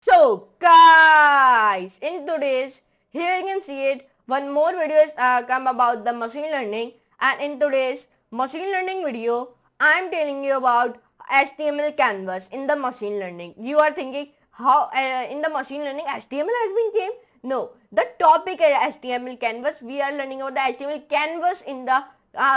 So guys, in today's, here you can see it, one more video is come about the machine learning, and in today's machine learning video, I am telling you about HTML canvas in the machine learning. You are thinking how in the machine learning HTML has been came? No, the topic is HTML canvas. We are learning about the HTML canvas in the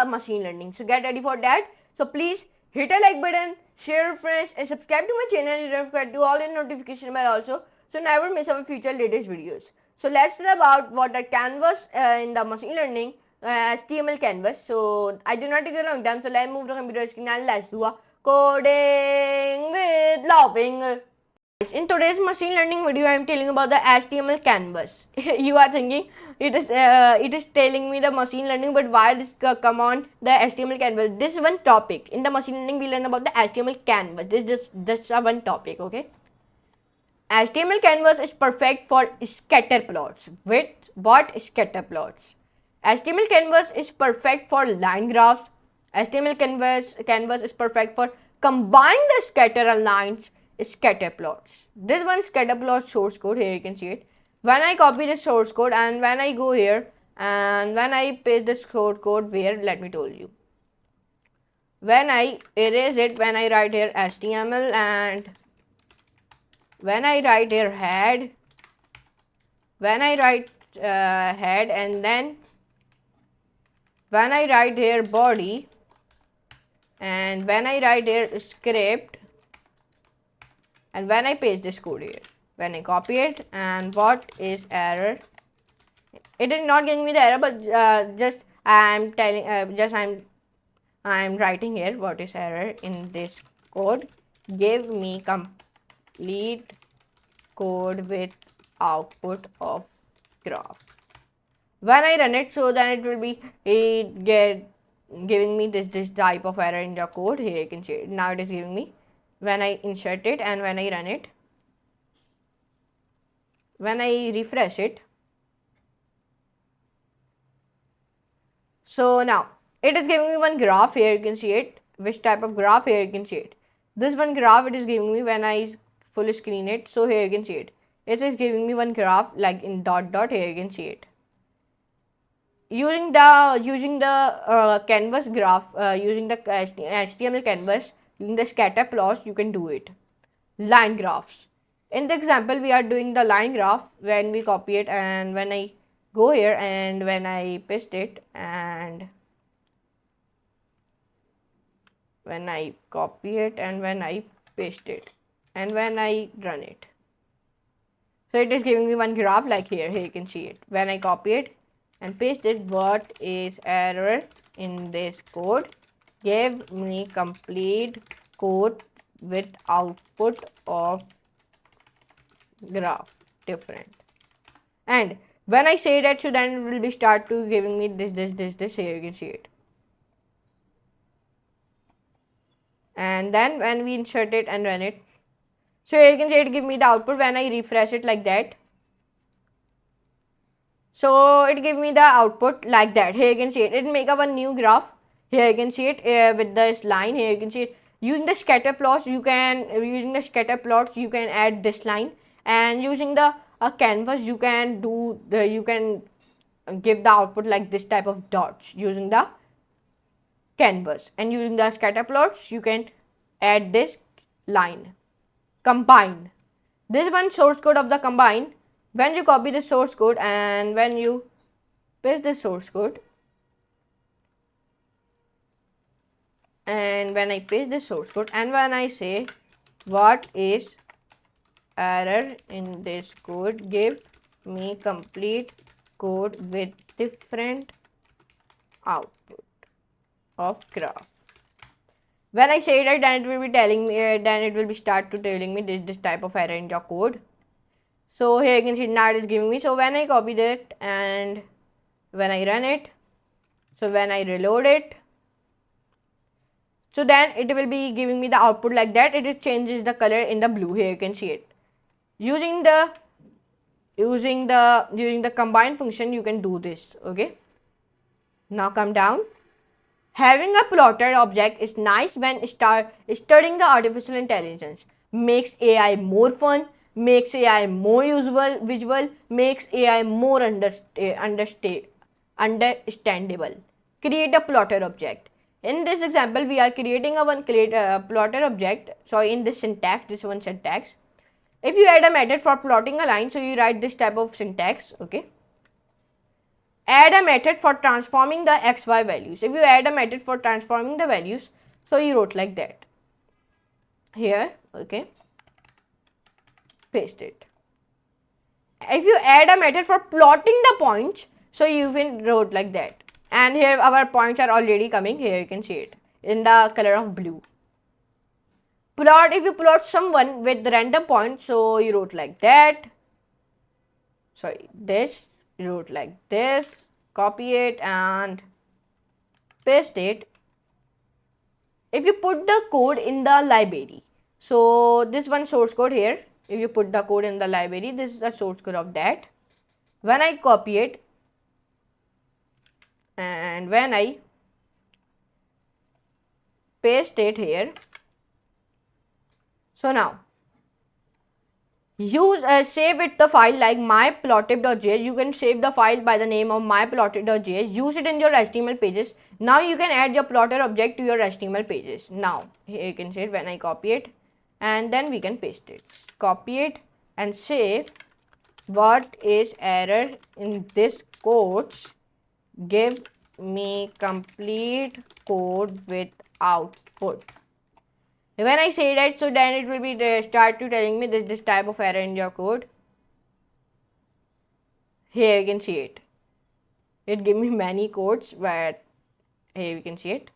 machine learning. So get ready for that. So please hit a like button, share with friends, and subscribe to my channel. You don't forget to all the notification bell also, so never miss our future latest videos. So let's learn about what a canvas in the machine learning HTML canvas. So I do not take a long time. So let's move to computer screen and let's do a coding with laughing. In today's machine learning video, I am telling about the HTML canvas. You are thinking it is telling me the machine learning, but why this come on the HTML canvas? This one topic in the machine learning we learn about the HTML canvas. This is just one topic, okay? HTML canvas is perfect for scatter plots. With what scatter plots? HTML canvas is perfect for line graphs. HTML canvas is perfect for combine the scatter and lines scatter plots. This one scatter plot source code, here you can see it. When I copy this source code and when I go here and when I paste this code where, let me tell you. When I erase it, when I write here HTML and when I write here head, when I write head, and then when I write here body, and when I write here script, and when I paste this code here, when I copy it, and what is error? It is not giving me the error, but just I am telling, I am writing here what is error in this code. Give me complete code with output of graph. When I run it, so then it will be giving me this type of error in the code. Here you can see it. Now it is giving me when I insert it and when I run it. When I refresh it, so now it is giving me one graph. Here you can see it. Which type of graph? Here you can see it. This one graph it is giving me when I full screen it. So here you can see it. It is giving me one graph like in dot. Here you can see it. Using the canvas graph, using the HTML canvas, using the scatter plots, you can do it. Line graphs. In the example, we are doing the line graph. When we copy it and when I go here and when I paste it and when I copy it and when I paste it and when I run it. So it is giving me one graph like here. Here you can see it. When I copy it and paste it, what is error in this code? Give me complete code with output of graph different. And when I say that, so then it will be start to giving me this. Here you can see it. And then when we insert it and run it, so here you can see it give me the output when I refresh it like that. So it give me the output like that. Here you can see it. It make up a new graph. Here you can see it with this line. Here you can see it. Using the scatter plots, you can add this line, and using the canvas, you can give the output like this type of dots using the canvas, and using the scatter plots, you can add this line. Combine. This one source code of the combine. When you copy the source code and when you paste the source code, and when I paste the source code and when I say what is error in this code, give me complete code with different output of graph. When I say that, then it will be telling me, then it will be start to telling me this type of error in your code. So here you can see now it is giving me. So when I copy that and when I run it, so when I reload it, so then it will be giving me the output like that. It changes the color in the blue. Here you can see it. Using the combine function, you can do this. Okay. Now come down. Having a plotted object is nice when studying the artificial intelligence. Makes AI more fun. makes AI more visual, makes AI more understandable. Create a plotter object. In this example, we are creating a plotter object. So in this syntax, this one syntax. If you add a method for plotting a line, so you write this type of syntax, okay. Add a method for transforming the xy values. If you add a method for transforming the values, so you wrote like that. Here, okay. Paste it. If you add a method for plotting the points, so you can wrote like that. And here our points are already coming. Here you can see it in the color of blue. Plot, if you plot someone with random points, so you wrote like that. Sorry, this, you wrote like this. Copy it and paste it. If you put the code in the library, so this one source code here, if you put the code in the library, this is the source code of that. When I copy it and when I paste it here, so now use save it the file like myplotted.js. You can save the file by the name of myplotted.js. Use it in your HTML pages. Now you can add your plotter object to your HTML pages. Now here you can see it when I copy it and then we can paste it. Copy it and say what is error in this codes. Give me complete code with output. When I say that, so then it will be start to telling me this type of error in your code. Here you can see it. It give me many codes, but here you can see it.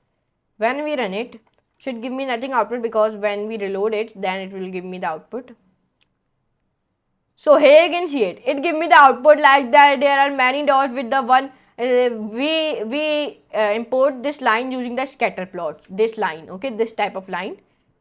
When we run it, should give me nothing output because when we reload it, then it will give me the output. So here you can see it. It give me the output like that. There are many dots with the one. We import this line using the scatter plots. This line, okay, this type of line.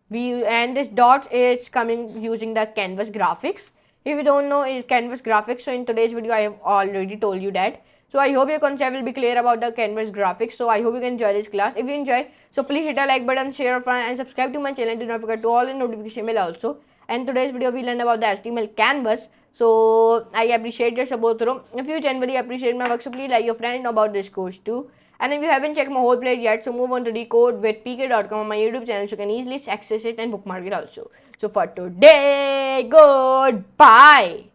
And this dot is coming using the canvas graphics. If you don't know canvas graphics, so in today's video I have already told you that. So I hope your concept will be clear about the canvas graphics. So I hope you can enjoy this class. If you enjoy, so please hit a like button, share and subscribe to my channel. Do not forget to all the notification bell also. And today's video we learned about the HTML canvas. So I appreciate your support through. If you genuinely appreciate my work, so please let your friends know about this course too. And if you haven't checked my whole playlist yet, so move on to the CodeWithPk.com on my YouTube channel, so you can easily access it and bookmark it also. So for today, goodbye.